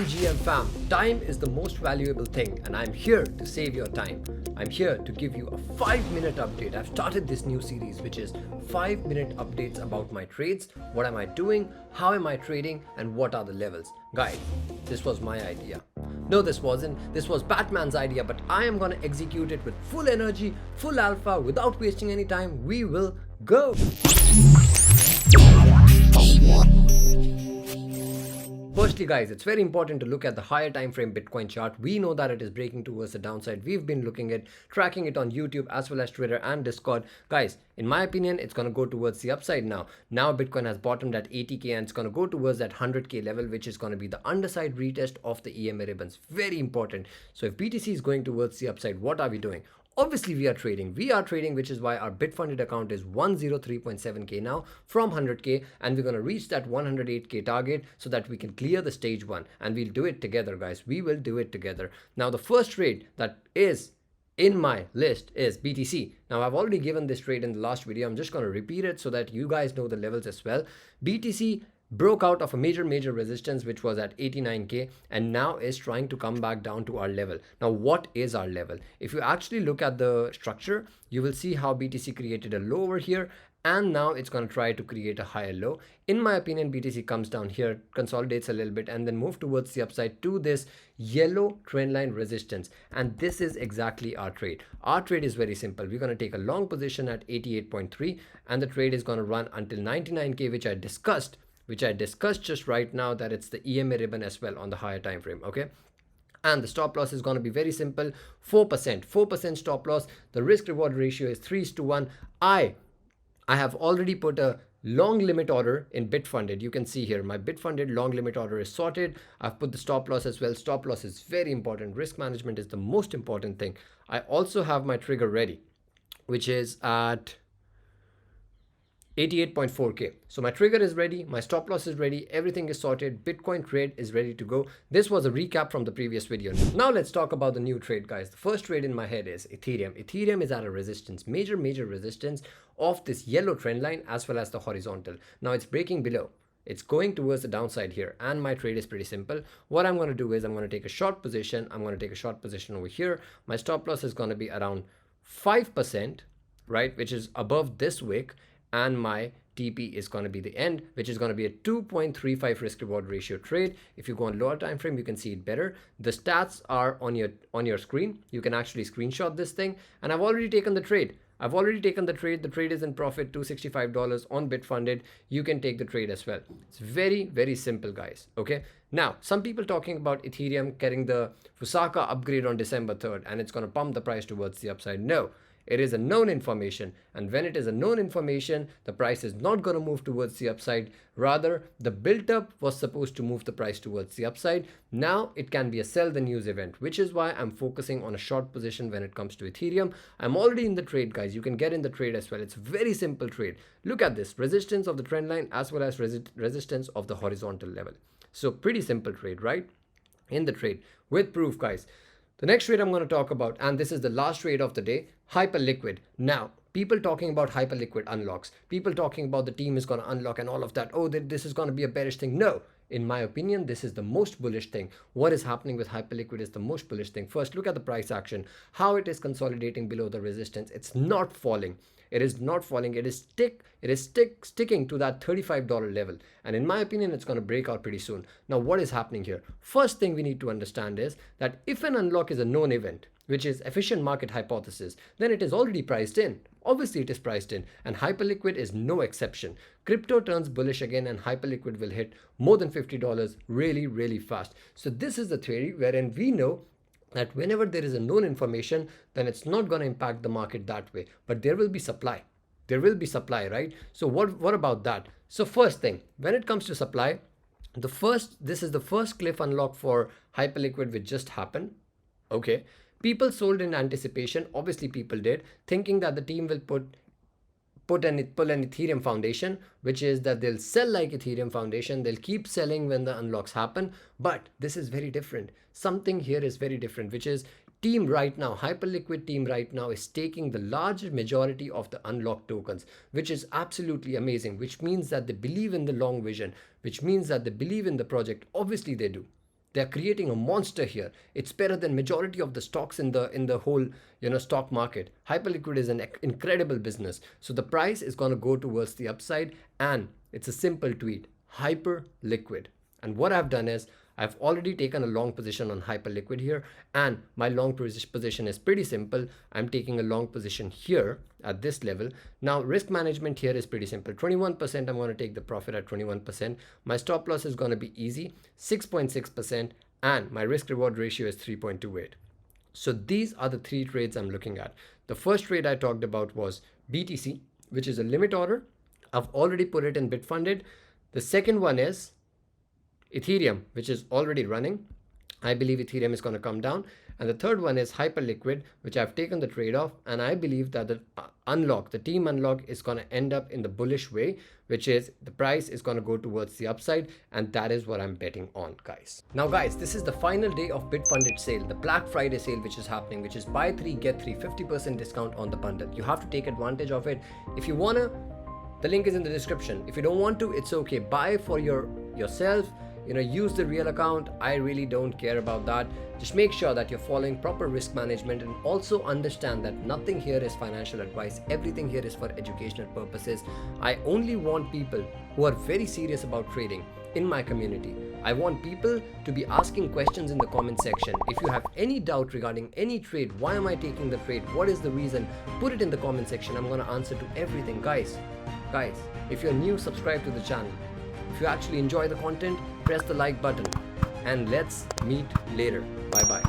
Time GM fam, time is the most valuable thing and I'm here to save your time. I'm here to give you a 5-minute update. I've started this new series which is 5-minute updates about my trades. What am I doing? How am I trading? And what are the levels? Guys, this was my idea. No, this wasn't. This was Batman's idea, but I am gonna execute it with full energy, full alpha, without wasting any time. We will go. Firstly guys, it's very important to look at the higher time frame Bitcoin chart. We know that it is breaking towards the downside. We've been looking at tracking it on YouTube as well as Twitter and Discord. Guys, in my opinion, it's going to go towards the upside now. Now Bitcoin has bottomed at 80k and it's going to go towards that 100k level, which is going to be the underside retest of the EMA ribbons. Very important. So if BTC is going towards the upside, what are we doing? Obviously, we are trading, which is why our BitFunded account is 103.7k now from 100k, and we're going to reach that 108k target so that we can clear the stage 1, and we'll do it together, guys. We will do it together. Now, the first trade that is in my list is BTC. Now, I've already given this trade in the last video. I'm just going to repeat it so that you guys know the levels as well. BTC broke out of a major resistance which was at 89k and now is trying to come back down to our level. Now what is our level? If you actually look at the structure, you will see how BTC created a low over here and now it's going to try to create a higher low. In my opinion, BTC comes down here, consolidates a little bit and then move towards the upside to this yellow trendline resistance, and this is exactly our trade. Our trade is very simple. We're going to take a long position at 88.3 and the trade is going to run until 99k, which I discussed just right now, that it's the EMA ribbon as well on the higher time frame. Okay, and the stop loss is going to be very simple, 4% stop loss. The risk reward ratio is 3:1. I have already put a long limit order in BitFunded. You can see here my BitFunded long limit order is sorted. I've put the stop loss as well. Stop loss is very important. Risk management is the most important thing. I also have my trigger ready, which is at 88.4k. So my trigger is ready, my stop loss is ready, everything is sorted, Bitcoin trade is ready to go. This was a recap from the previous video. Now let's talk about the new trade, guys. The first trade in my head is Ethereum. Ethereum is at a resistance, major resistance of this yellow trend line as well as the horizontal. Now it's breaking below. It's going towards the downside here and my trade is pretty simple. What I'm going to do is I'm going to take a short position. I'm going to take a short position over here. My stop loss is going to be around 5%, right, which is above this wick. And my TP is going to be the end, which is going to be a 2.35 risk reward ratio trade. If you go on lower time frame, you can see it better. The stats are on your screen. You can actually screenshot this thing, and I've already taken the trade. The trade is in profit, $265 on BitFunded. You can take the trade as well. It's very simple, guys. Okay, now some people talking about Ethereum getting the Fusaka upgrade on December 3rd and it's going to pump the price towards the upside. No, it is a known information, and when it is a known information, the price is not going to move towards the upside. Rather, the build-up was supposed to move the price towards the upside. Now it can be a sell the news event, which is why I'm focusing on a short position when it comes to Ethereum. I'm already in the trade, guys. You can get in the trade as well. It's a very simple trade. Look at this, resistance of the trend line as well as resistance of the horizontal level. So pretty simple trade, right? In the trade with proof, guys. The next trade I'm going to talk about, and this is the last trade of the day, Hyperliquid. Now, people talking about Hyperliquid unlocks, people talking about the team is going to unlock and all of that. Oh, this is going to be a bearish thing. No, in my opinion, this is the most bullish thing. What is happening with Hyperliquid is the most bullish thing. First, look at the price action, how it is consolidating below the resistance. It's not falling. It is not falling. It is sticking to that $35 level. And in my opinion, it's going to break out pretty soon. Now, what is happening here? First thing we need to understand is that if an unlock is a known event, which is efficient market hypothesis, then it is already priced in. Obviously, it is priced in, and Hyperliquid is no exception. Crypto turns bullish again, and Hyperliquid will hit more than $50 really fast. So this is the theory wherein we know that whenever there is a known information, then it's not going to impact the market that way, but there will be supply. There will be supply, right? So what about that? So first thing, when it comes to supply, this is the first cliff unlock for Hyperliquid which just happened. Okay, people sold in anticipation. Obviously, people did, thinking that the team will pull an Ethereum foundation, which is that they'll sell like Ethereum foundation. They'll keep selling when the unlocks happen. But this is very different. Something here is very different, which is team right now, Hyperliquid team right now is taking the large majority of the unlocked tokens, which is absolutely amazing, which means that they believe in the long vision, which means that they believe in the project. Obviously they do. They're creating a monster here. It's better than majority of the stocks in the whole stock market. Hyperliquid is an incredible business. So the price is going to go towards the upside, and it's a simple tweet, Hyperliquid. And what I've done is I've already taken a long position on Hyperliquid here, and my long position is pretty simple. I'm taking a long position here at this level. Now risk management here is pretty simple. 21%, I'm going to take the profit at 21%. My stop loss is going to be easy, 6.6%, and my risk reward ratio is 3.28. So these are the three trades I'm looking at. The first trade I talked about was BTC, which is a limit order. I've already put it in BitFunded. The second one is Ethereum, which is already running. I believe Ethereum is going to come down. And the third one is Hyperliquid, which I've taken the trade off. And I believe that the team unlock is going to end up in the bullish way, which is the price is going to go towards the upside. And that is what I'm betting on, guys. Now, guys, this is the final day of BitFunded sale, the Black Friday sale, which is happening, which is buy 3, get 3, 50% discount on the bundle. You have to take advantage of it. If you want to, the link is in the description. If you don't want to, it's okay. Buy for yourself. Use the real account. I really don't care about that. Just make sure that you're following proper risk management, and also understand that nothing here is financial advice. Everything here is for educational purposes. I only want people who are very serious about trading in my community. I want people to be asking questions in the comment section. If you have any doubt regarding any trade, why am I taking the trade? What is the reason? Put it in the comment section. I'm going to answer to everything, guys. If you're new, subscribe to the channel. If you actually enjoy the content, press the like button, and let's meet later. Bye bye.